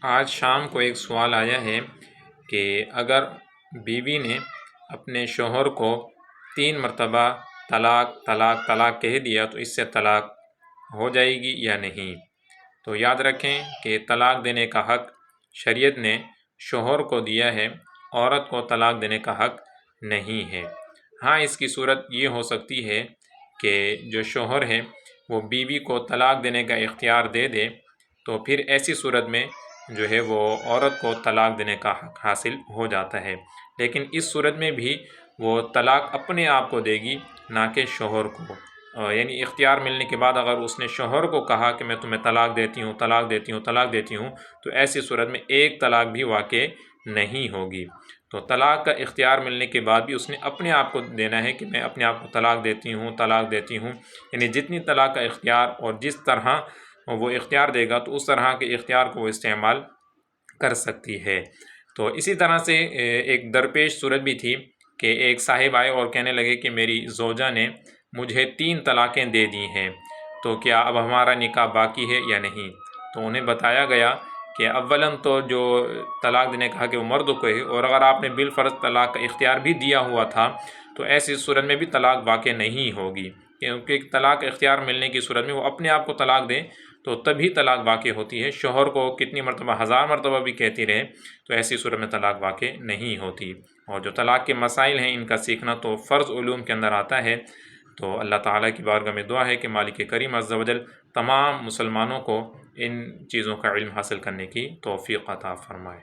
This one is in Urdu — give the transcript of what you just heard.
آج شام کو ایک سوال آیا ہے کہ اگر بیوی نے اپنے شوہر کو 3 مرتبہ طلاق طلاق طلاق کہہ دیا تو اس سے طلاق ہو جائے گی یا نہیں؟ تو یاد رکھیں کہ طلاق دینے کا حق شریعت نے شوہر کو دیا ہے، عورت کو طلاق دینے کا حق نہیں ہے۔ ہاں، اس کی صورت یہ ہو سکتی ہے کہ جو شوہر ہے وہ بیوی کو طلاق دینے کا اختیار دے دے، تو پھر ایسی صورت میں جو ہے وہ عورت کو طلاق دینے کا حق حاصل ہو جاتا ہے، لیکن اس صورت میں بھی وہ طلاق اپنے آپ کو دے گی، نہ کہ شوہر کو۔ یعنی اختیار ملنے کے بعد اگر اس نے شوہر کو کہا کہ میں تمہیں طلاق دیتی ہوں طلاق دیتی ہوں طلاق دیتی ہوں، تو ایسی صورت میں ایک طلاق بھی واقع نہیں ہوگی۔ تو طلاق کا اختیار ملنے کے بعد بھی اس نے اپنے آپ کو دینا ہے کہ میں اپنے آپ کو طلاق دیتی ہوں طلاق دیتی ہوں، یعنی جتنی طلاق کا اختیار اور جس طرح وہ اختیار دے گا تو اس طرح کے اختیار کو وہ استعمال کر سکتی ہے۔ تو اسی طرح سے ایک درپیش صورت بھی تھی کہ ایک صاحب آئے اور کہنے لگے کہ میری زوجہ نے مجھے 3 طلاقیں دے دی ہیں، تو کیا اب ہمارا نکاح باقی ہے یا نہیں؟ تو انہیں بتایا گیا کہ اولاً تو جو طلاق دینے کا حق ہے وہ مرد کو ہے، اور اگر آپ نے بالفرض طلاق کا اختیار بھی دیا ہوا تھا تو ایسی صورت میں بھی طلاق واقع نہیں ہوگی، کیونکہ طلاق اختیار ملنے کی صورت میں وہ اپنے آپ کو طلاق دیں تو تبھی طلاق واقع ہوتی ہے۔ شوہر کو کتنی مرتبہ 1000 مرتبہ بھی کہتی رہے تو ایسی صورت میں طلاق واقع نہیں ہوتی۔ اور جو طلاق کے مسائل ہیں ان کا سیکھنا تو فرض علوم کے اندر آتا ہے۔ تو اللہ تعالیٰ کی بارگاہ میں دعا ہے کہ مالک کریم عز و جل تمام مسلمانوں کو ان چیزوں کا علم حاصل کرنے کی توفیق عطا فرمائے۔